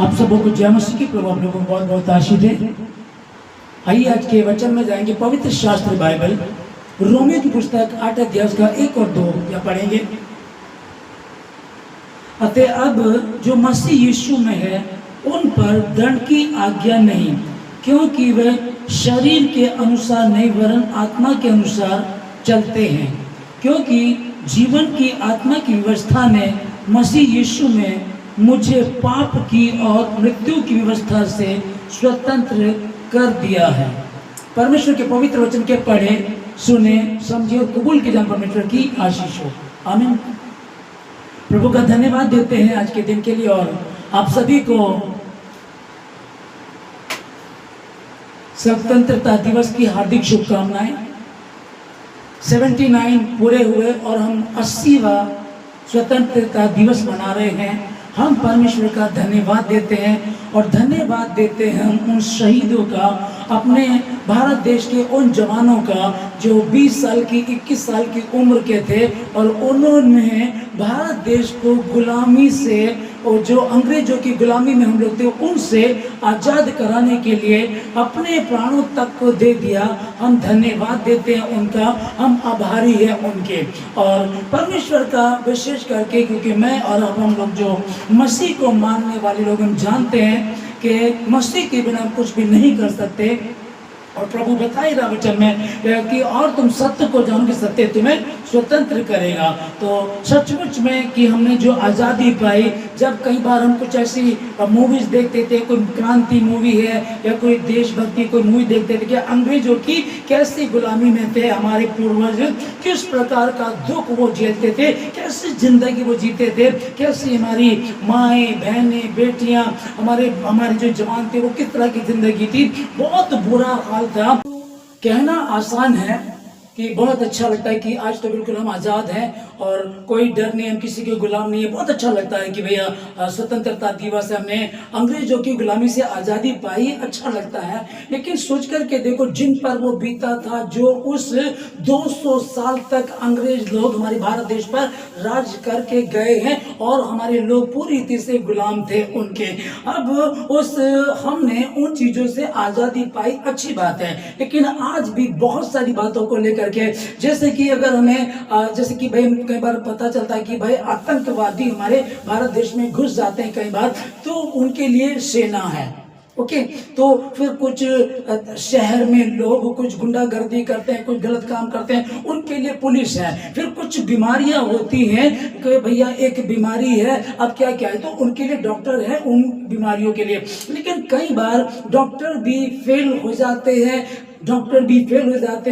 आप सबों को जय मसीह की। प्रभु आप लोगों को बहुत बहुत आशीष दे। आइए आज के वचन में जाएंगे। पवित्र शास्त्र बाइबल रोमियो की पुस्तक 8 अध्याय का 1 और 2 या पढ़ेंगे। अतः अब जो मसीह यीशु में है उन पर दंड की आज्ञा नहीं, क्योंकि वे शरीर के अनुसार नहीं वरन आत्मा के अनुसार चलते हैं। क्योंकि जीवन की आत्मा की व्यवस्था ने मसीह यीशु में मुझे पाप की और मृत्यु की व्यवस्था से स्वतंत्र कर दिया है। परमेश्वर के पवित्र वचन के पढ़े, सुने, समझे और कबूल की जान परमेश्वर की आशीष हो। आमीन। प्रभु का धन्यवाद देते हैं आज के दिन के लिए और आप सभी को स्वतंत्रता दिवस की हार्दिक शुभकामनाएं। 79 पूरे हुए और हम 80वां स्वतंत्रता दिवस मना रहे हैं। हम परमेश्वर का धन्यवाद देते हैं और धन्यवाद देते हैं हम उन शहीदों का, अपने भारत देश के उन जवानों का जो 20 साल की 21 साल की उम्र के थे और उन्होंने भारत देश को गुलामी से और जो अंग्रेजों की गुलामी में हम लोग थे उनसे आज़ाद कराने के लिए अपने प्राणों तक को दे दिया। हम धन्यवाद देते हैं उनका, हम आभारी हैं उनके। और परमेश्वर का विशेष करके, क्योंकि मैं और अब हम लोग जो मसीह को मानने वाले लोग हम जानते हैं कि मसीह के बिना हम कुछ भी नहीं कर सकते। और प्रभु बताए रहा वचन में कि और तुम सत्य को जानोगे, सत्य तुम्हें स्वतंत्र करेगा। तो सचमुच में कि हमने जो आज़ादी पाई, जब कई बार हम कुछ ऐसी मूवीज देखते थे, कोई क्रांति मूवी है या कोई देशभक्ति कोई मूवी देखते थे कि अंग्रेजों की कैसी गुलामी में थे हमारे पूर्वज, किस प्रकार का दुख वो झेलते थे, कैसी जिंदगी वो जीते थे, कैसी हमारी माएँ बहनें बेटियाँ हमारे जो जवान थे वो किस तरह की जिंदगी थी। बहुत बुरा हाल था। कहना आसान है कि बहुत अच्छा लगता है कि आज तो बिल्कुल हम आज़ाद हैं और कोई डर नहीं, हम किसी के गुलाम नहीं है। बहुत अच्छा लगता है कि भैया स्वतंत्रता दिवस है, हमने अंग्रेजों की गुलामी से आज़ादी पाई, अच्छा लगता है। लेकिन सोच करके देखो जिन पर वो बीता था, जो उस 200 साल तक अंग्रेज लोग हमारे भारत देश पर राज करके गए हैं और हमारे लोग पूरी रीति से गुलाम थे उनके। अब हमने उन चीज़ों से आज़ादी पाई, अच्छी बात है। लेकिन आज भी बहुत सारी बातों को लेकर के, जैसे कि अगर हमें जैसे कि भाई कई बार पता चलता है कि भाई आतंकवादी हमारे भारत देश में घुस जाते हैं कई बार, तो उनके लिए सेना है। ओके, तो फिर कुछ शहर में लोग कुछ गुंडागर्दी करते हैं, कुछ गलत काम करते हैं, उनके लिए पुलिस है। फिर कुछ बीमारियां होती हैं कि भैया एक बीमारी है, अब क्या क्या है, तो उनके लिए डॉक्टर है उन बीमारियों के लिए। लेकिन कई बार डॉक्टर भी फेल हो जाते हैं,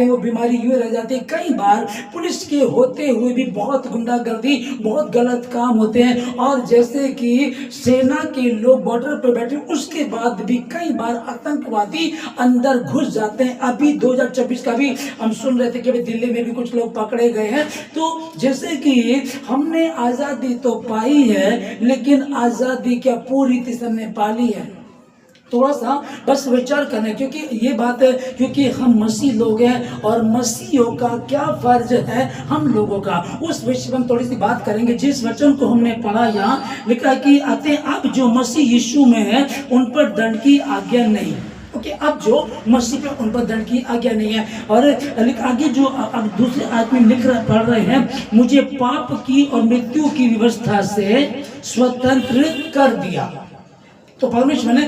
वो बीमारी यूँ रह जाती है। कई बार पुलिस के होते हुए भी बहुत गुंडागर्दी, बहुत गलत काम होते हैं। और जैसे कि सेना के लोग बॉर्डर पर बैठे, उसके बाद भी कई बार आतंकवादी अंदर घुस जाते हैं। अभी 2024 का भी हम सुन रहे थे कि दिल्ली में भी कुछ लोग पकड़े गए हैं। तो जैसे कि हमने आज़ादी तो पाई है, लेकिन आज़ादी क्या पूरी रीति से हमने पाली है? थोड़ा सा बस विचार करना है, क्योंकि ये बात है, क्योंकि हम मसीह लोग हैं और मसीहियों का क्या फर्ज है हम लोगों का, उस विषय में हम थोड़ी सी बात करेंगे। जिस वचन को हमने पढ़ा यहाँ लिखा है कि अतः अब जो मसीह यीशु में है उन पर दंड की आज्ञा नहीं। ओके, अब जो मसीह पे उन पर दंड की आज्ञा नहीं है। और आगे जो अब दूसरे आदमी पढ़ रहे हैं, मुझे पाप की और मृत्यु की व्यवस्था से स्वतंत्र कर दिया। तो परमेश्वर ने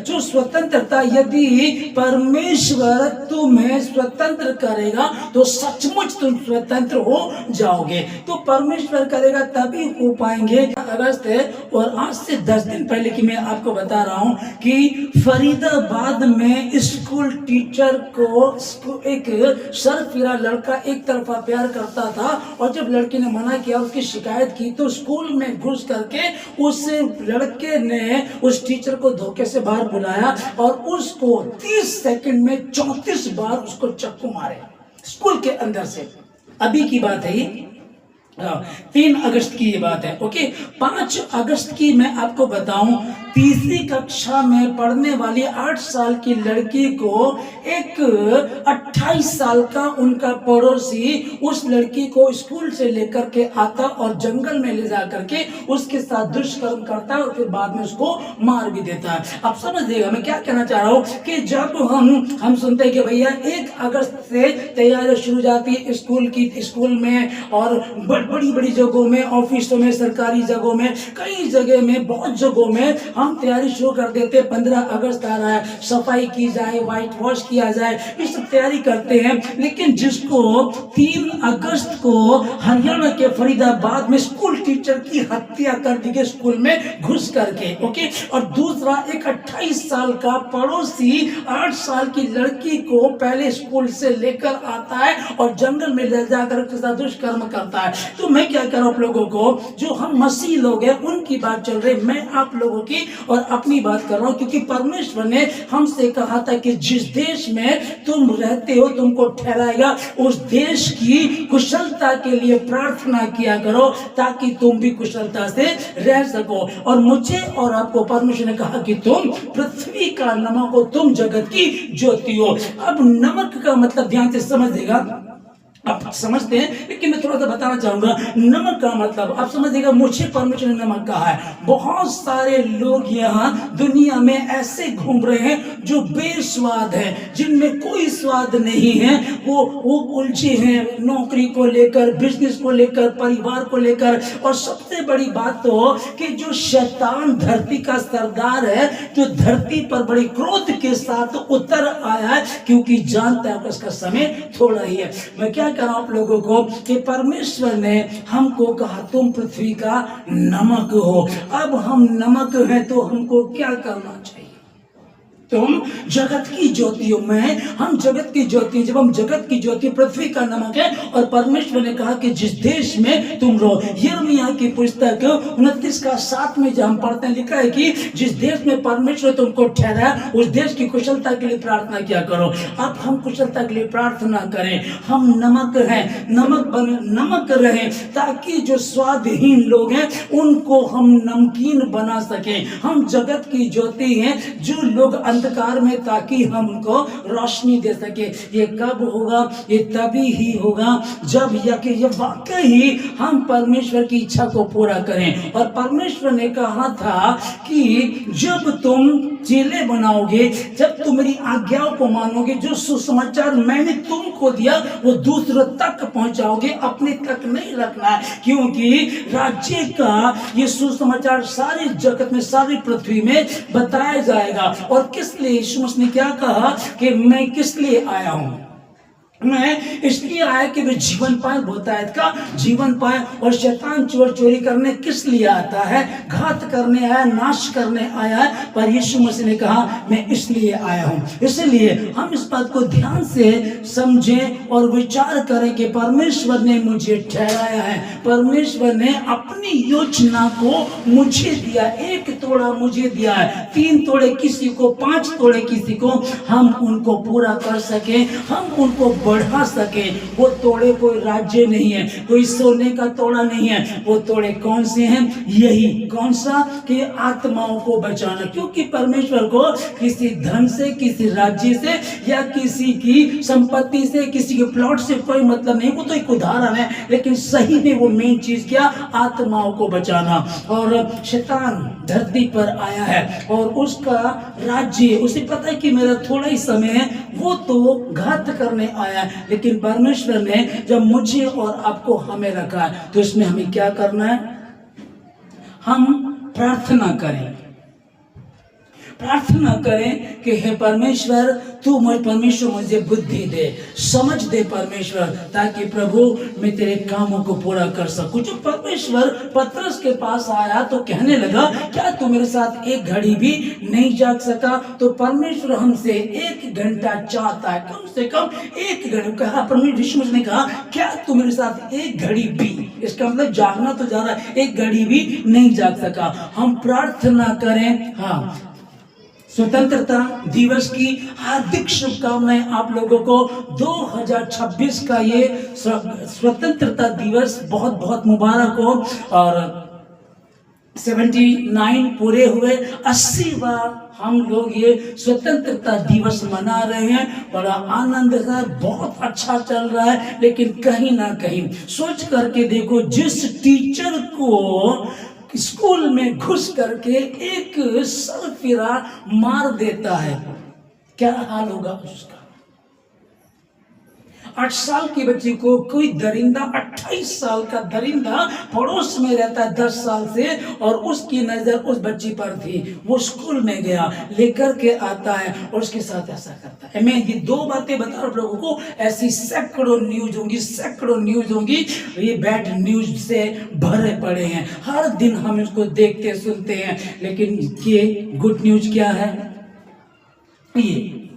जो स्वतंत्रता, यदि परमेश्वर तुम्हें स्वतंत्र करेगा तो सचमुच तुम स्वतंत्र हो जाओगे। तो परमेश्वर करेगा तभी हो पाएंगे। अगस्त है और आज से 10 दिन पहले की मैं आपको बता रहा हूं कि फरीदाबाद में स्कूल टीचर को एक सरफिरा लड़का एक तरफा प्यार करता था, और जब लड़की ने मना किया, उसकी शिकायत की, तो स्कूल में घुस करके उस लड़के ने उस टीचर को धोखे से बाहर बुलाया और उसको 30 सेकंड में 34 बार उसको चक्कू मारे स्कूल के अंदर से। अभी की बात है ये, 3 अगस्त की ये बात है। ओके, 5 अगस्त की मैं आपको बताऊं, तीसरी कक्षा में पढ़ने वाली 8 साल की लड़की को एक 28 साल का उनका पड़ोसी उस लड़की को स्कूल से लेकर के आता और जंगल में ले जा करके उसके साथ दुष्कर्म करता है और फिर बाद में उसको मार भी देता है। आप समझिएगा मैं क्या कहना चाह रहा हूं कि जब हम सुनते हैं कि भैया 1 अगस्त से तैयारी शुरू जाती है स्कूल में और बड़ी बड़ी जगहों में, ऑफिसों में, सरकारी जगहों में, कई जगह में, बहुत जगहों में हम तैयारी शुरू कर देते हैं। 15 अगस्त आ रहा है, सफाई की जाए, व्हाइट वॉश किया जाए, ये सब तैयारी करते हैं। लेकिन जिसको 3 अगस्त को हरियाणा के फरीदाबाद में स्कूल टीचर की हत्या कर दी गई स्कूल में घुस करके, ओके, और दूसरा एक 28 साल का पड़ोसी 8 साल की लड़की को पहले स्कूल से लेकर आता है और जंगल में ले जाकर उसके साथ दुष्कर्म करता है। तो मैं क्या कह रहा हूं आप लोगों को, जो हम मसीह लोग हैं उनकी बात चल रही, मैं आप लोगों की और अपनी बात कर रहा हूं, क्योंकि परमेश्वर ने हमसे कहा था कि जिस देश में तुम रहते हो तुमको ठहराएगा, उस देश की कुशलता के लिए प्रार्थना किया करो ताकि तुम भी कुशलता से रह सको। और मुझे और आपको परमेश्वर ने कहा कि तुम पृथ्वी का नमक हो, तुम जगत की ज्योति हो। अब नमक का मतलब ध्यान से समझिएगा, आप समझते हैं लेकिन मैं थोड़ा सा बताना चाहूंगा। नमक का मतलब आप समझिएगा, मुझे परमेश्वर ने नमक कहा है। बहुत सारे लोग यहाँ दुनिया में ऐसे घूम रहे हैं जो बेस्वाद है, जिनमें कोई स्वाद नहीं है, वो उलझे हैं नौकरी को लेकर, बिजनेस को लेकर, परिवार को लेकर। और सबसे बड़ी बात तो कि जो शैतान धरती का सरदार है, जो धरती पर बड़े क्रोध के साथ उतर आया है, क्योंकि जानता है उसका समय थोड़ा ही है। मैं क्या कह रहा हूं आप लोगों को कि परमेश्वर ने हमको कहा तुम पृथ्वी का नमक हो। अब हम नमक हैं तो हमको क्या करना चाहिए? तुम जगत की ज्योति हो। हम जगत की ज्योति। जब हम जगत की ज्योति, पृथ्वी का नमक है, और परमेश्वर ने कहा कि जिस देश में तुम रहो, यिर्मयाह की पुस्तक 29 का 7 में जब हम पढ़ते हैं, लिखा है कि जिस देश में परमेश्वर तुमको ठहराया उस देश की कुशलता के लिए प्रार्थना किया करो। अब हम कुशलता के लिए प्रार्थना करें। हम नमक हैं, नमक रहे ताकि जो स्वादहीन लोग हैं उनको हम नमकीन बना सकें। हम जगत की ज्योति हैं, जो लोग अंधकार में, ताकि हम उनको रोशनी दे सके। ये कब होगा? ये तभी ही होगा जब ये वाकई हम परमेश्वर की इच्छा को पूरा करें। और परमेश्वर ने कहा था कि जब तुम चेले बनाओगे, जब तुम मेरी आज्ञाओं को मानोगे, जो सुसमाचार मैंने तुमको दिया वो दूसरों तक पहुंचाओगे, अपने तक नहीं रखना है। क्योंकि राज्य का ये सुसमाचार सारी जगत में, सारी पृथ्वी में बताया जाएगा। और किस लिए यीशु मसीह ने क्या कहा कि मैं किस लिए आया हूं? मैं इसलिए आया कि वे जीवन पाए, बहुतायत का जीवन पाए। और शैतान चोरी करने किस लिए आता है? घात करने आया, नाश करने आया है। पर यीशु मसीह ने कहा मैं इसलिए आया हूं। इसलिए हम इस बात को ध्यान से समझें और विचार करें कि परमेश्वर ने मुझे ठहराया है, परमेश्वर ने अपनी योजना को मुझे दिया। 1 तोड़ा मुझे दिया है, 3 तोड़े किसी को, 5 तोड़े किसी को। हम उनको पूरा कर सके, हम उनको बढ़ा सके। वो तोड़े कोई राज्य नहीं है, कोई सोने का तोड़ा नहीं है। वो तोड़े कौन से हैं? यही, कौन सा? कि आत्माओं को बचाना। क्योंकि परमेश्वर को किसी धन से, किसी राज्य से, या किसी की संपत्ति से, किसी के प्लॉट से कोई मतलब नहीं। वो तो एक उदाहरण है, लेकिन सही में वो मेन चीज क्या? आत्माओं को बचाना। और शैतान धरती पर आया है और उसका राज्य, उसे पता है कि मेरा थोड़ा ही समय है, वो तो घात करने आया है। लेकिन परमेश्वर ने जब मुझे और आपको हमें रखा है, तो इसमें हमें क्या करना है? हम प्रार्थना करें, प्रार्थना करें कि हे परमेश्वर, तू परमेश्वर मुझे बुद्धि दे, समझ दे परमेश्वर, ताकि प्रभु मैं तेरे कामों को पूरा कर सकूं। जब परमेश्वर पतरस के पास आया तो कहने लगा क्या तू मेरे साथ 1 घड़ी भी नहीं जाग सका? तो परमेश्वर हमसे 1 घंटा चाहता है, कम से कम 1 घंटा। कहा परमेश्वर ने कहा क्या तू मेरे साथ 1 घड़ी भी, इसका मतलब जागना तो जा रहा है, 1 घड़ी भी नहीं जाग सका। हम प्रार्थना करें। हाँ, स्वतंत्रता दिवस की हार्दिक शुभकामनाएं आप लोगों को। 2026 का ये स्वतंत्रता दिवस बहुत बहुत मुबारक हो। और 79 पूरे हुए, 80वां हम लोग ये स्वतंत्रता दिवस मना रहे हैं। बड़ा आनंद है, बहुत अच्छा चल रहा है। लेकिन कहीं ना कहीं सोच करके देखो, जिस टीचर को स्कूल में घुस करके एक सरफिरा मार देता है, क्या हाल होगा उसका। 8 साल की बच्ची को कोई दरिंदा, 28 साल का दरिंदा पड़ोस में रहता है 10 साल से, और उसकी नजर उस बच्ची पर थी। वो स्कूल में गया, लेकर के आता है और उसके साथ ऐसा करता है। मैं ये 2 बातें बता रहा हूं लोगों को, ऐसी सैकड़ों न्यूज होंगी। ये बैड न्यूज से भरे पड़े हैं, हर दिन हम इसको देखते सुनते हैं। लेकिन ये गुड न्यूज क्या है ये,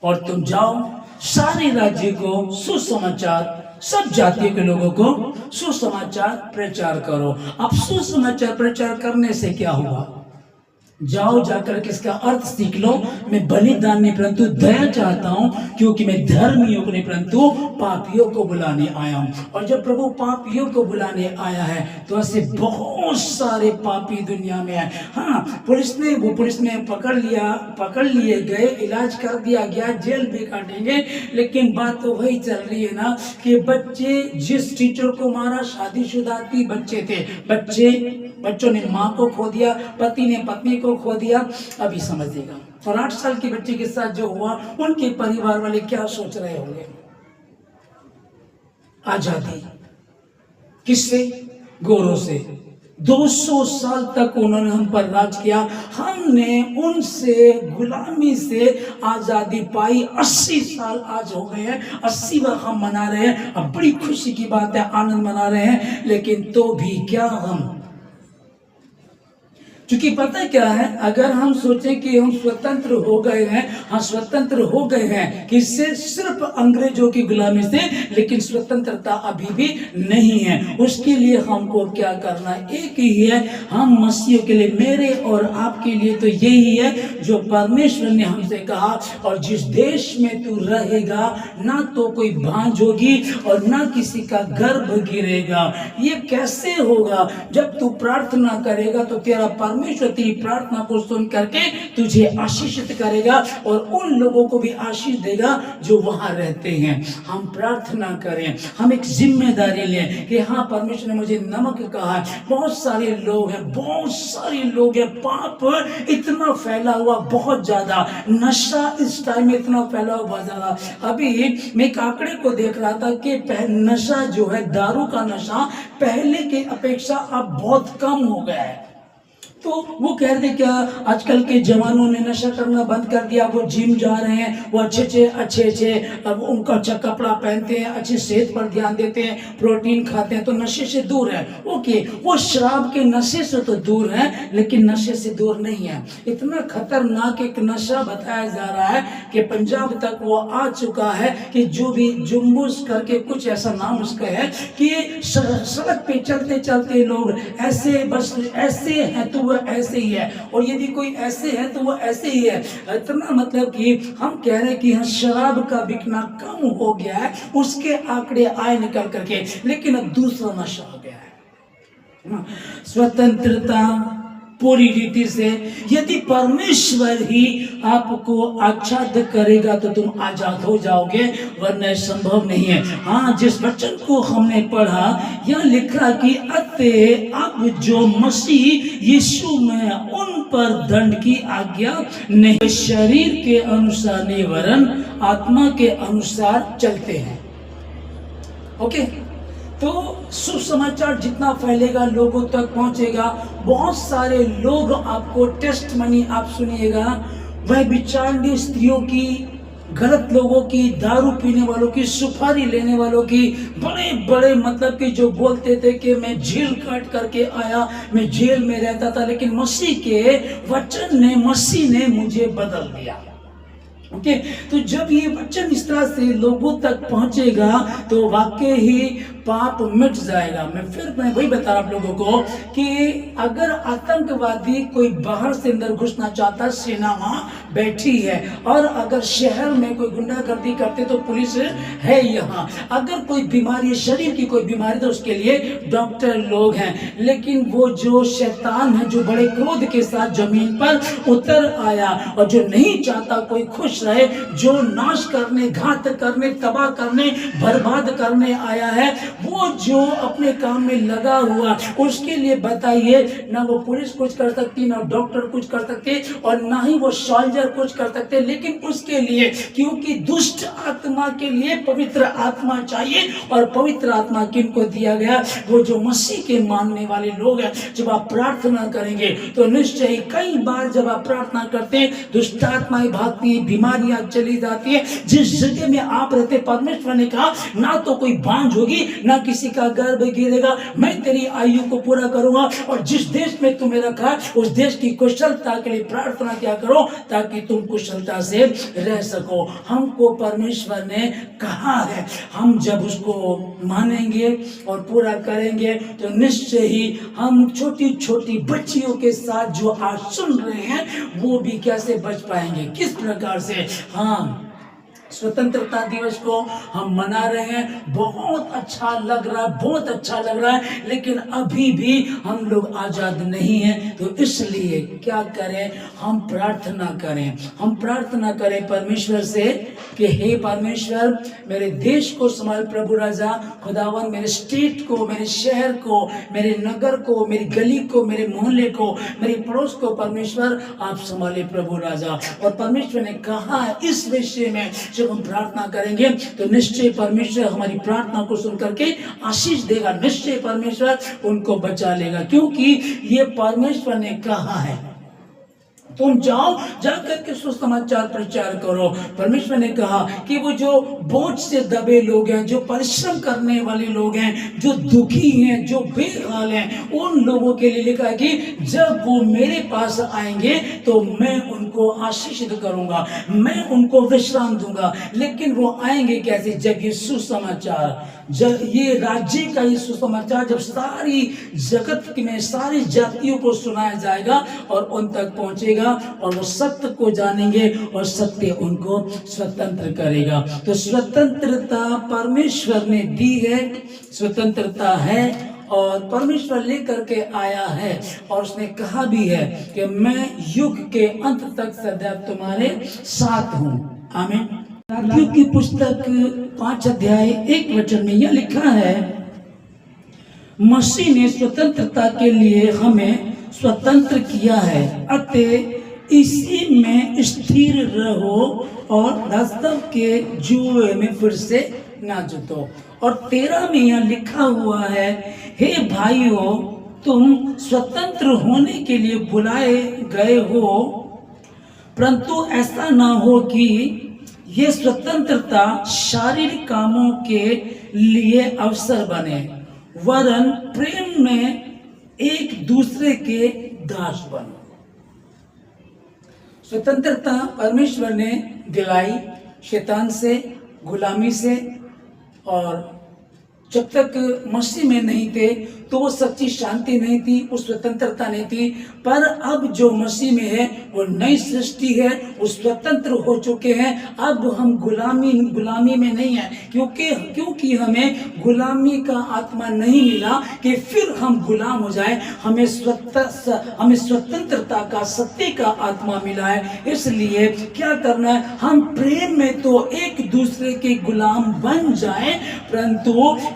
और तुम जाओ सारे राज्य को सुसमाचार, सब जातियों के लोगों को सुसमाचार प्रचार करो। अब सुसमाचार प्रचार करने से क्या हुआ, जाओ जाकर के इसका अर्थ सीख लो। मैं बलिदान नहीं परंतु दया चाहता हूं, क्योंकि मैं धर्मियों को नहीं परंतु पापियों को बुलाने आया हूं। और जब प्रभु पापियों को बुलाने आया है तो ऐसे बहुत सारे पापी दुनिया में है। हाँ, पुलिस ने पकड़ लिए गए, इलाज कर दिया गया, जेल भी काटेंगे। लेकिन बात तो वही चल रही है ना कि बच्चे, जिस टीचर को मारा शादीशुदा थी, बच्चे थे, बच्चों ने माँ को खो दिया, पति ने पत्नी को खो दिया। अभी समझिएगा। और 8 साल की बच्ची के साथ जो हुआ, उनके परिवार वाले क्या सोच रहे होंगे। आजादी किससे, गोरों से। 200 साल तक उन्होंने हम पर राज किया, हमने उनसे गुलामी से आजादी पाई। 80 साल आज हो गए हैं, 80वां हम मना रहे हैं। अब बड़ी खुशी की बात है, आनंद मना रहे हैं। लेकिन तो भी क्या हम, क्योंकि पता क्या है, अगर हम सोचें कि हम स्वतंत्र हो गए हैं, हाँ स्वतंत्र हो गए हैं, किससे, सिर्फ अंग्रेजों की गुलामी से, लेकिन स्वतंत्रता अभी भी नहीं है। उसके लिए हमको क्या करना है, एक ही है, हम मसीहियों के लिए, मेरे और आपके लिए तो यही है जो परमेश्वर ने हमसे कहा। और जिस देश में तू रहेगा, ना तो कोई भांज होगी और ना किसी का गर्भ गिरेगा। ये कैसे होगा, जब तू प्रार्थना करेगा तो तेरा परमेश्वर तेरी प्रार्थना को सुन करके तुझे आशीषित करेगा और उन लोगों को भी आशीष देगा जो वहां रहते हैं। हम प्रार्थना करें, हम एक जिम्मेदारी लें कि हाँ, परमेश्वर ने मुझे नमक कहा है। बहुत सारे लोग हैं, पाप इतना फैला हुआ, बहुत ज्यादा नशा इस टाइम में इतना फैला हुआ, बहुत ज्यादा। अभी मैं एक आंकड़े को देख रहा था कि नशा जो है, दारू का नशा पहले के अपेक्षा अब बहुत कम हो गया है। तो वो कह रहे क्या, आजकल के जवानों ने नशा करना बंद कर दिया, वो जिम जा रहे हैं, वो अच्छे अब उनका अच्छा कपड़ा पहनते हैं, अच्छी सेहत पर ध्यान देते हैं, प्रोटीन खाते हैं, तो नशे से दूर है। ओके, वो शराब के नशे से तो दूर है, लेकिन नशे से दूर नहीं है। इतना खतरनाक एक नशा बताया जा रहा है कि पंजाब तक वो आ चुका है कि जो भी जुम्बुश करके, कुछ ऐसा नाम उसका है, कि सड़क पे चलते चलते लोग ऐसे, बस ऐसे हैं तो ऐसे ही है, और यदि कोई ऐसे है तो वो ऐसे ही है। इतना मतलब कि हम कह रहे हैं कि हाँ, शराब का बिकना कम हो गया है, उसके आंकड़े आए निकल करके, लेकिन अब दूसरा नशा हो गया है, स्वतंत्रता पूरी रीति से। यदि परमेश्वर ही आपको आच्छादित करेगा तो तुम आजाद हो जाओगे, वरना संभव नहीं है। हाँ, जिस वचन को हमने पढ़ा, यह लिखा कि अतः अब जो मसीह यीशु में, उन पर दंड की आज्ञा नहीं, शरीर के अनुसार नहीं वरन आत्मा के अनुसार चलते हैं। ओके, तो सुसमाचार जितना फैलेगा, लोगों तक पहुंचेगा। बहुत सारे लोग आपको टेस्ट मनी आप सुनिएगा, वह बिचारनी स्त्रियों की, गलत लोगों की, दारू पीने वालों की, सुपारी लेने वालों की, बड़े बड़े मतलब कि जो बोलते थे कि मैं जेल काट करके आया, मैं जेल में रहता था, लेकिन मसीह के वचन ने, मसीह ने मुझे बदल दिया। ओके, तो जब ये वचन इस तरह से लोगों तक पहुंचेगा तो वाकई ही पाप मिट जाएगा। मैं वही बता रहा आप लोगों को कि अगर आतंकवादी कोई बाहर से अंदर घुसना चाहता, सेना वहां बैठी है, और अगर शहर में कोई गुंडागर्दी करते तो पुलिस है यहाँ। अगर कोई बीमारी, शरीर की कोई बीमारी, तो उसके लिए डॉक्टर लोग हैं। लेकिन वो जो शैतान है, जो बड़े क्रोध के साथ जमीन पर उतर आया और जो नहीं चाहता कोई खुश रहे, जो नाश करने, घात करने, तबाह करने, बर्बाद करने आया है, वो जो अपने काम में लगा हुआ, उसके लिए बताइए ना वो पुलिस कुछ कर सकती, ना डॉक्टर कुछ कर सकते, और ना ही वो सोल्जर कुछ कर सकते। लेकिन उसके लिए, क्योंकि दुष्ट आत्मा के लिए पवित्र आत्मा चाहिए, और पवित्र आत्मा किनको दिया गया? वो जो मसीह के मानने वाले लोग हैं। जब आप प्रार्थना करेंगे तो निश्चय ही, कई बार जब आप प्रार्थना करते हैं, दुष्ट आत्माएं भागती हैं, बीमारियां चली जाती है। जिस जगह में आप रहते, परमेश्वर ने कहा ना तो कोई बांझ होगी, ना किसी का गर्भ गिरेगा, मैं तेरी आयु को पूरा करूंगा। और जिस देश में तुम्हें रखा, उस देश की कुशलता के लिए प्रार्थना क्या करो, ताकि तुम कुशलता से रह सको। हमको परमेश्वर ने कहा है, हम जब उसको मानेंगे और पूरा करेंगे तो निश्चय ही हम छोटी छोटी बच्चियों के साथ जो आज सुन रहे हैं, वो भी कैसे बच पाएंगे, किस प्रकार से। हाँ, स्वतंत्रता दिवस को हम मना रहे हैं, बहुत अच्छा लग रहा है, बहुत अच्छा लग रहा है, लेकिन अभी भी हम लोग आजाद नहीं हैं। तो इसलिए क्या करें, हम प्रार्थना करें, हम प्रार्थना करें परमेश्वर से कि हे परमेश्वर, मेरे देश को संभाल प्रभु राजा खुदावन, मेरे स्टेट को, मेरे शहर को, मेरे नगर को, मेरी गली को, मेरे मोहल्ले को, मेरे पड़ोस को परमेश्वर आप संभाले प्रभु राजा। और परमेश्वर ने कहा है इस विषय में जब हम प्रार्थना करेंगे तो निश्चय परमेश्वर हमारी प्रार्थना को सुन करके आशीष देगा, निश्चय परमेश्वर उनको बचा लेगा, क्योंकि ये परमेश्वर ने कहा है। तुम जाओ, जाकर के सुसमाचार प्रचार करो। परमेश्वर ने कहा कि वो जो बोझ से दबे लोग हैं, जो परिश्रम करने वाले लोग हैं, जो दुखी हैं, जो बेहाल हैं, उन लोगों के लिए लिखा है कि जब वो मेरे पास आएंगे तो मैं उनको आशीषित करूंगा, मैं उनको विश्राम दूंगा। लेकिन वो आएंगे कैसे? जब ये सुसमाचार, जब ये राज्य का ये सुसमाचार जब सारी जगत में सारी जातियों को सुनाया जाएगा और उन तक पहुंचेगा, और वो सत्य को जानेंगे और सत्य उनको स्वतंत्र करेगा। तो स्वतंत्रता परमेश्वर ने दी है, स्वतंत्रता है और परमेश्वर लेकर के आया है, और उसने कहा भी है कि मैं युग के अंत तक सदैव तुम्हारे साथ हूं। आमीन। गलातियों की पुस्तक 5 अध्याय 1 वचन में यह लिखा है, मसीह ने स्वतंत्रता के लिए हमें स्वतंत्र किया है, अतः इसी में स्थिर रहो और वास्तव के जुए में फिर से ना जुटो। और 13 में यह लिखा हुआ है, हे भाइयों, तुम स्वतंत्र होने के लिए बुलाए गए हो, परंतु ऐसा ना हो कि ये स्वतंत्रता शारीरिक कामों के लिए अवसर बने, वरन प्रेम में एक दूसरे के दास बनो। स्वतंत्रता परमेश्वर ने दिलाई शैतान से, गुलामी से, और जब तक मसीह में नहीं थे तो वो सच्ची शांति नहीं थी, वो स्वतंत्रता नहीं थी। पर अब जो मसीह में है वो नई सृष्टि है, वो स्वतंत्र हो चुके हैं। अब हम गुलामी में नहीं है, क्योंकि हमें गुलामी का आत्मा नहीं मिला कि फिर हम गुलाम हो जाए। हमें स्वतंत्रता का, सत्य का आत्मा मिला है। इसलिए क्या करना है, हम प्रेम में तो एक दूसरे के गुलाम बन जाएं, परंतु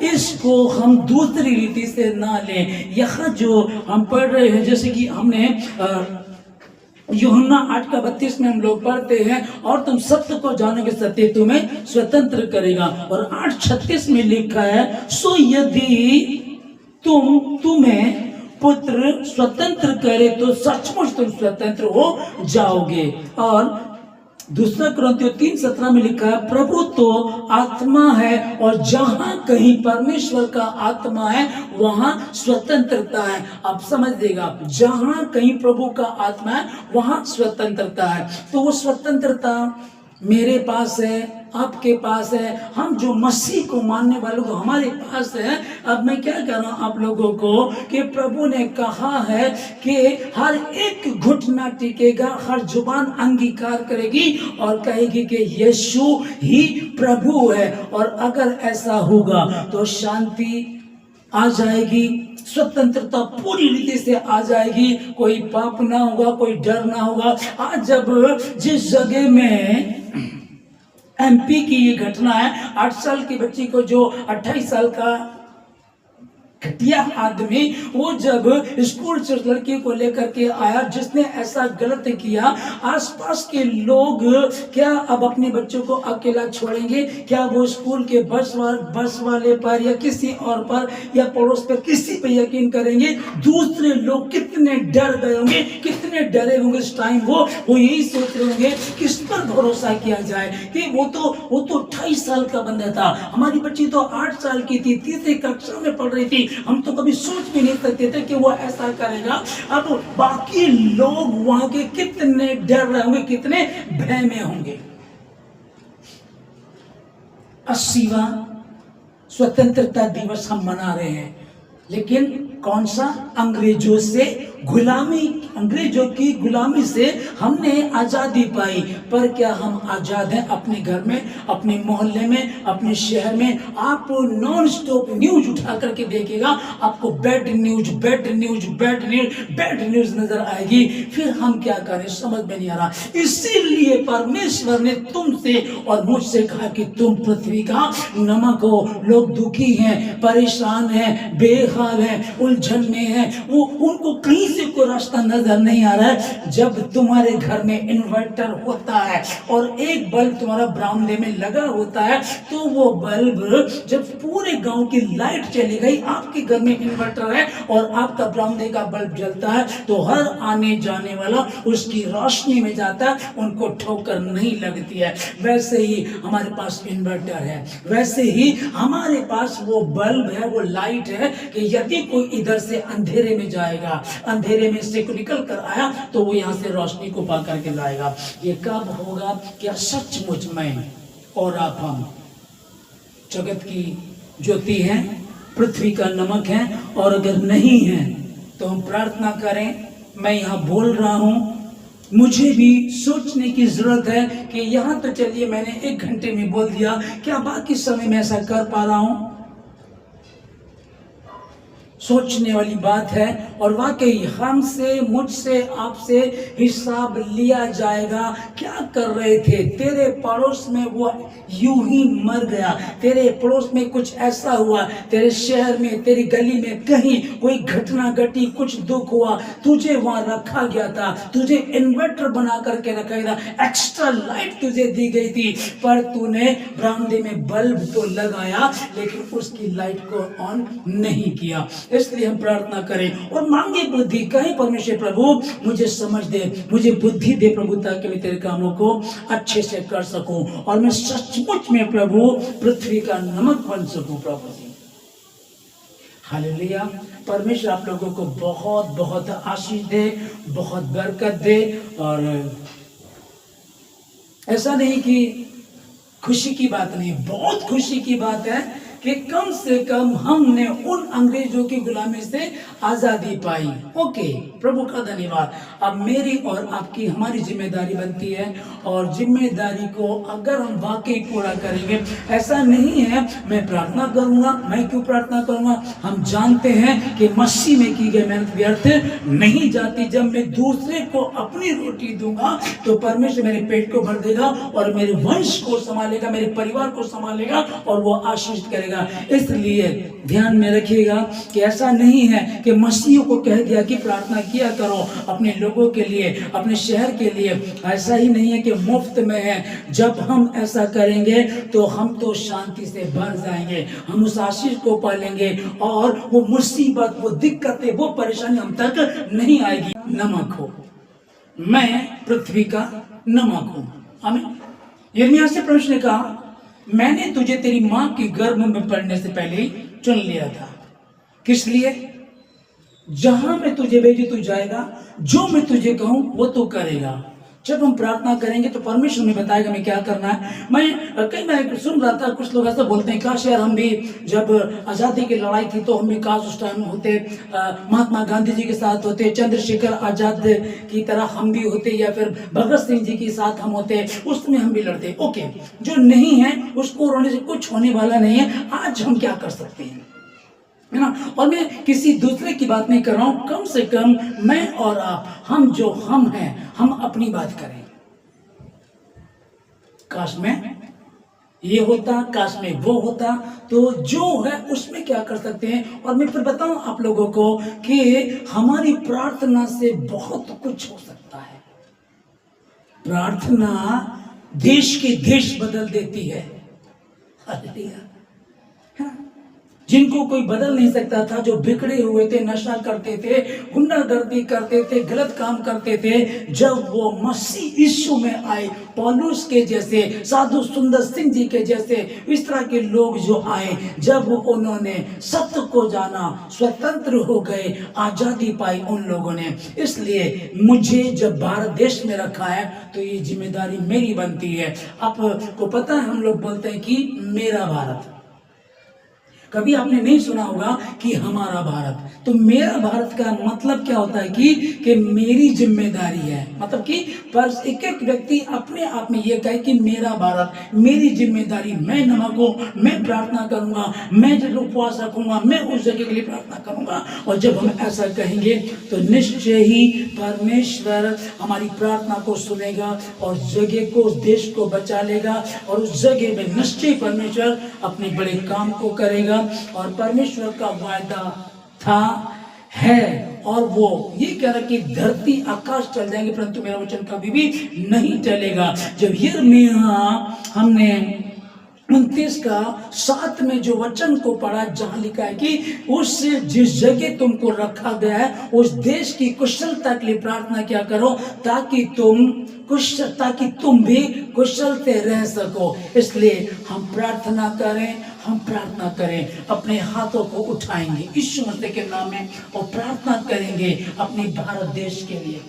इसको हम दूसरी रीति से ना लें। यहाँ जो हम पढ़ रहे हैं, जैसे कि हमने यूहन्ना 8:32 में हम लोग पढ़ते हैं, और तुम सत्य को जानोगे, सत्य तुम्हें स्वतंत्र करेगा। और 8:36 में लिखा है, सो यदि तुम्हें पुत्र स्वतंत्र करे तो सचमुच तुम स्वतंत्र हो जाओगे। और दूसरा कुरिन्थियों 3:17 में लिखा है, प्रभु तो आत्मा है, और जहां कहीं परमेश्वर का आत्मा है वहां स्वतंत्रता है। आप समझ देगा, जहां कहीं प्रभु का आत्मा है वहां स्वतंत्रता है। तो वो स्वतंत्रता मेरे पास है, आपके पास है, हम जो मसीह को मानने वालों को हमारे पास है। अब मैं क्या कह रहा हूं आप लोगों को कि प्रभु ने कहा है कि हर एक घुटना टिकेगा, हर जुबान अंगीकार करेगी और कहेगी कि यीशु ही प्रभु है। और अगर ऐसा होगा तो शांति आ जाएगी, स्वतंत्रता पूरी रीति से आ जाएगी, कोई पाप ना होगा, कोई डर ना होगा। आज जब जिस जगह में एमपी की ये घटना है, 8 साल की बच्ची को जो 28 साल का घटिया आदमी वो जब स्कूल से लड़की को लेकर के आया जिसने ऐसा गलत किया, आसपास के लोग क्या अब अपने बच्चों को अकेला छोड़ेंगे? क्या वो स्कूल के बस वाले पर या किसी और पर या पड़ोस पर किसी पर यकीन करेंगे? दूसरे लोग कितने डर गए होंगे, कितने डरे होंगे इस टाइम। वो यही सोच रहे होंगे किस पर भरोसा किया जाए कि वो तो 28 साल का बंदा था, हमारी बच्ची तो 8 साल की थी, तीसरी कक्षा में पढ़ रही थी, हम तो कभी सोच भी नहीं सकते थे कि वो ऐसा करेगा। अब बाकी लोग वहां के कितने डर रहे होंगे, कितने भय में होंगे। 80वां स्वतंत्रता दिवस हम मना रहे हैं, लेकिन कौन सा? अंग्रेजों से गुलामी, अंग्रेजों की गुलामी से हमने आजादी पाई। पर क्या हम आजाद हैं अपने घर में, अपने मोहल्ले में, अपने शहर में? आप नॉन स्टॉप न्यूज उठा करके देखिएगा, आपको bad news bad news bad news bad news नजर आएगी। फिर हम क्या करें समझ में नहीं आ रहा। इसीलिए परमेश्वर ने तुमसे और मुझसे कहा कि तुम पृथ्वी का नमक हो। लोग दुखी हैं, परेशान हैं, बेहाल हैं, उलझन में हैं, वो उनको कहीं से कोई रास्ता नजर नहीं आ रहा है। जब तुम्हारे घर में इन्वर्टर होता है और एक बल्ब तुम्हारा बरामदे में लगा होता है, तो वो बल्ब जब पूरे गांव की लाइट चली गई, आपके घर में इन्वर्टर है और आपका बरामदे का बल्ब जलता है, तो हर आने जाने वाला उसकी रोशनी में जाता है, उनको ठोकर नहीं लगती है। वैसे ही हमारे पास इन्वर्टर है, वैसे ही हमारे पास वो बल्ब है, वो लाइट है कि यदि कोई इधर से अंधेरे में जाएगा, अंधेरे में से निकल कर आया, तो वो यहाँ से रोशनी को पा करके लाएगा। ये कब होगा? क्या सचमुच में और आप हम जगत की ज्योति हैं, पृथ्वी का नमक हैं? और अगर नहीं है तो हम प्रार्थना करें। मैं यहाँ बोल रहा हूँ, मुझे भी सोचने की जरूरत है कि यहाँ तो चलिए मैंने 1 घंटे में बोल दिया, क्या बाकी समय में ऐसा कर पा रहा हूँ? सोचने वाली बात है। और वाकई हमसे, मुझसे, आपसे हिसाब लिया जाएगा। क्या कर रहे थे? तेरे पड़ोस में वो यूं ही मर गया, तेरे पड़ोस में कुछ ऐसा हुआ, तेरे शहर में, तेरी गली में कहीं कोई घटना घटी, कुछ दुख हुआ, तुझे वहां रखा गया था, तुझे इन्वर्टर बना करके रखा गया था, एक्स्ट्रा लाइट तुझे दी गई थी, पर तूने बरामदे में बल्ब तो लगाया लेकिन उसकी लाइट को ऑन नहीं किया। इसलिए हम प्रार्थना करें और मांगे बुद्धि, कहें परमेश्वर प्रभु मुझे समझ दे, मुझे बुद्धि दे प्रभु, ताकि मैं तेरे कामों को अच्छे से कर सकूं और मैं सचमुच में प्रभु पृथ्वी का नमक बन सकूं। प्रभु जी हालेलुया। परमेश्वर आप लोगों को बहुत बहुत आशीष दे, बहुत बरकत दे। और ऐसा नहीं कि खुशी की बात नहीं, बहुत खुशी की बात है कि कम से कम हमने उन अंग्रेजों की गुलामी से आजादी पाई। ओके, प्रभु का धन्यवाद। अब मेरी और आपकी, हमारी जिम्मेदारी बनती है, और जिम्मेदारी को अगर हम वाकई पूरा करेंगे, ऐसा नहीं है मैं प्रार्थना करूंगा, मैं क्यों प्रार्थना करूंगा? हम जानते हैं कि मसीह में की गई मेहनत व्यर्थ नहीं जाती। जब मैं दूसरे को अपनी रोटी दूंगा तो परमेश्वर मेरे पेट को भर देगा और मेरे वंश को संभालेगा, मेरे परिवार को संभालेगा और वो आशीष करेगा। इसलिए ध्यान में रखिएगा कि ऐसा नहीं है कि मसीह को कह दिया कि प्रार्थना किया करो अपने लोगों के लिए, अपने शहर के लिए। ऐसा ही नहीं है कि मुफ्त में है। जब हम ऐसा करेंगे तो हम तो शांति से भर जाएंगे, हम उस आशीष को पालेंगे और वो मुसीबत, वो दिक्कतें, वो परेशानी हम तक नहीं आएगी। नमक हो, मैं पृथ्वी का नमक हूं। आमीन। यिर्मयाह से परमेश्वर ने कहा, मैंने तुझे तेरी मां के गर्भ में पड़ने से पहले ही चुन लिया था। किस लिए? जहां मैं तुझे भेजू तू जाएगा, जो मैं तुझे कहूं वो तू करेगा। जब हम प्रार्थना करेंगे तो परमेश्वर हमें बताएगा हमें क्या करना है। मैं सुन रहा था, कुछ लोग ऐसा बोलते हैं काश यार हम भी जब आज़ादी की लड़ाई थी तो हम भी काश उस टाइम होते, महात्मा गांधी जी के साथ होते, चंद्रशेखर आजाद की तरह हम भी होते, या फिर भगत सिंह जी के साथ हम होते, उसमें हम भी लड़ते। ओके, जो नहीं है उसको रोने से कुछ होने वाला नहीं है। आज हम क्या कर सकते हैं, है ना। और मैं किसी दूसरे की बात नहीं कर रहा हूं, कम से कम मैं और आप, हम जो हम हैं, हम अपनी बात करें। काश में ये होता, काश में वो होता, तो जो है उसमें क्या कर सकते हैं। और मैं फिर बताऊं आप लोगों को कि हमारी प्रार्थना से बहुत कुछ हो सकता है। प्रार्थना देश के देश बदल देती है। हालेलुया। जिनको कोई बदल नहीं सकता था, जो बिगड़े हुए थे, नशा करते थे, गुंडागर्दी करते थे, गलत काम करते थे, जब वो मसीह यीशु में आए, पौलुस के जैसे, साधु सुंदर सिंह जी के जैसे, इस तरह के लोग जो आए, जब उन्होंने सत्य को जाना, स्वतंत्र हो गए, आजादी पाई उन लोगों ने। इसलिए मुझे जब भारत देश में रखा है तो ये जिम्मेदारी मेरी बनती है। आपको पता है, हम लोग बोलते हैं कि मेरा भारत, कभी आपने नहीं सुना होगा कि हमारा भारत। तो मेरा भारत का मतलब क्या होता है कि मेरी जिम्मेदारी है। मतलब कि पर एक एक व्यक्ति अपने आप में ये कहे कि मेरा भारत, मेरी जिम्मेदारी, मैं नमक हूं, मैं प्रार्थना करूंगा, मैं जब उपवास रखूंगा, मैं उस जगह के लिए प्रार्थना करूंगा। और जब हम ऐसा कहेंगे तो निश्चय ही परमेश्वर हमारी प्रार्थना को सुनेगा और जगह को, उस देश को बचा लेगा, और उस जगह में निश्चय परमेश्वर अपने बड़े काम को करेगा। और परमेश्वर का वायदा था, है, और वो ये कह रहा कि धरती आकाश चल जाएंगे परंतु मेरा वचन कभी भी नहीं चलेगा। जब यिर्मयाह हमने 29:7 में जो वचन को पढ़ा, जहां लिखा है कि उस जिस जगह तुमको रखा गया है उस देश की कुशलता के लिए प्रार्थना क्या करो, ताकि तुम भी कुशल से रह सको। इसलिए हम प्रार्थना करें, अपने हाथों को उठाएंगे यीशु मसीह के नाम में और प्रार्थना करेंगे अपने भारत देश के लिए।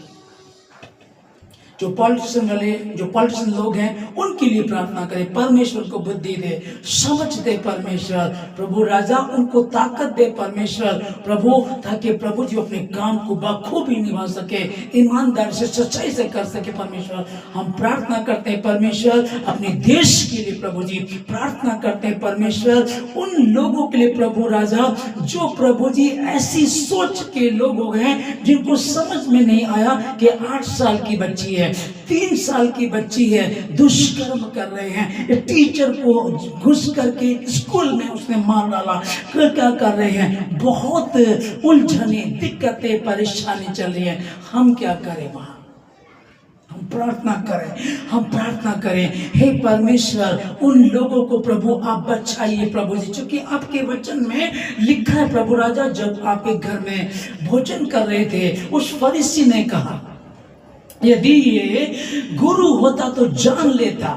जो पॉलिटिशियन लोग हैं उनके लिए प्रार्थना करें, परमेश्वर को बुद्धि दे, समझ दे परमेश्वर, प्रभु राजा उनको ताकत दे परमेश्वर प्रभु, ताकि प्रभु जी अपने काम को बखूबी निभा सके, ईमानदारी से, सच्चाई से कर सके। परमेश्वर हम प्रार्थना करते हैं परमेश्वर अपने देश के लिए, प्रभु जी प्रार्थना करते हैं परमेश्वर उन लोगों के लिए प्रभु राजा जो प्रभु जी ऐसी सोच के लोग हो गए जिनको समझ में नहीं आया कि 8 साल की बच्ची है, 3 साल की बच्ची है, दुष्कर्म कर रहे हैं, टीचर को घुस करके स्कूल में उसने मार डाला, क्या कर रहे हैं, बहुत उलझने, दिक्कतें, परेशानी चल रही है। हम क्या करें वहां? हम प्रार्थना करें, हे परमेश्वर उन लोगों को प्रभु आप बचाइए प्रभु जी, क्योंकि आपके वचन में लिखा है प्रभु राजा, जब आपके घर में भोजन कर रहे थे उस फरीसी ने कहा यदि ये गुरु होता तो जान लेता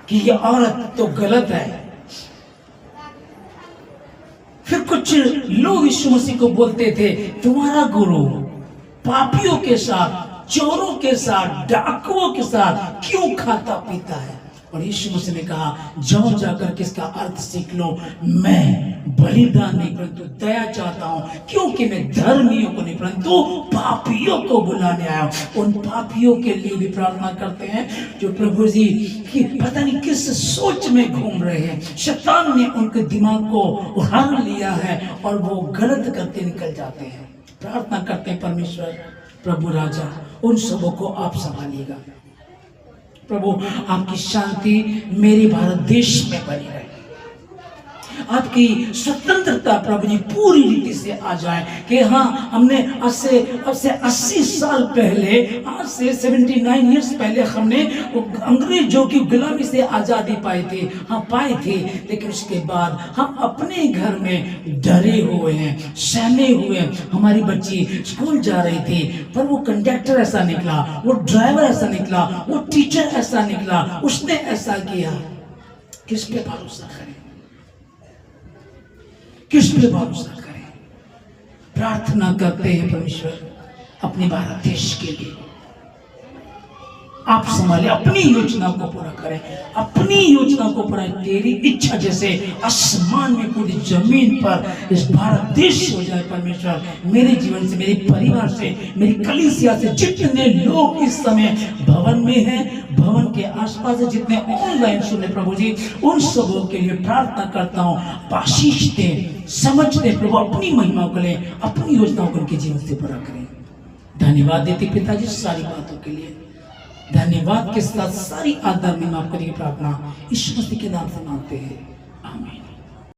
कि ये औरत तो गलत है। फिर कुछ लोग यीशु मसीह को बोलते थे तुम्हारा गुरु पापियों के साथ, चोरों के साथ, डाकुओं के साथ क्यों खाता पीता है? और यीशु मसीह ने कहा जाओ जाकर किसका अर्थ सीख लो, मैं बलिदान नहीं परंतु दया चाहता हूं, क्योंकि मैं धर्मियों को नहीं परंतु पापियों को बुलाने आया हूं। उन पापियों के लिए भी प्रार्थना करते हैं जो प्रभु जी की पता नहीं किस सोच में घूम रहे हैं, शैतान ने उनके दिमाग को उड़ान लिया है और वो गलत करते निकल जाते हैं। प्रार्थना करते हैं परमेश्वर प्रभु राजा उन सबों को आप संभालिएगा प्रभु, आपकी शांति मेरे भारत देश में बनी रहे, आपकी स्वतंत्रता प्रभु जी पूरी रीति से आ जाए कि हाँ हमने आज से 80 साल पहले, आज से 79 इयर्स पहले हमने अंग्रेजों की गुलामी से आज़ादी पाई थी, हाँ पाई थी, लेकिन उसके बाद हम अपने घर में डरे हुए हैं, सहमे हुए हैं। हमारी बच्ची स्कूल जा रही थी पर वो कंडक्टर ऐसा निकला, वो ड्राइवर ऐसा निकला, वो टीचर ऐसा निकला, उसने ऐसा किया। किस पे भरोसा करें, किस पे भरोसा करें? प्रार्थना करते हैं परमेश्वर अपने भारत देश के लिए, आप संभाले, अपनी योजना को पूरा करें, अपनी योजना को पूरा। तेरी इच्छा जैसे आसमान में पूरी जमीन पर इस भारत देश हो जाए परमेश्वर। मेरे जीवन से, मेरे परिवार से, मेरी कलीसिया से, जितने लोग इस समय भवन में हैं, भवन के आसपास से जितने ऑनलाइन सुने प्रभु जी, उन सबों के लिए प्रार्थना करता हूँ, आशीष दे, समझ दे प्रभु, अपनी महिमा को ले, अपनी योजनाओं को उनके जीवन से पूरा करें। धन्यवाद देते पिताजी सारी बातों के लिए, धन्यवाद के साथ सारी आदर में माफ करने की प्रार्थना यीशु मसीह के नाम से मांगते हैं।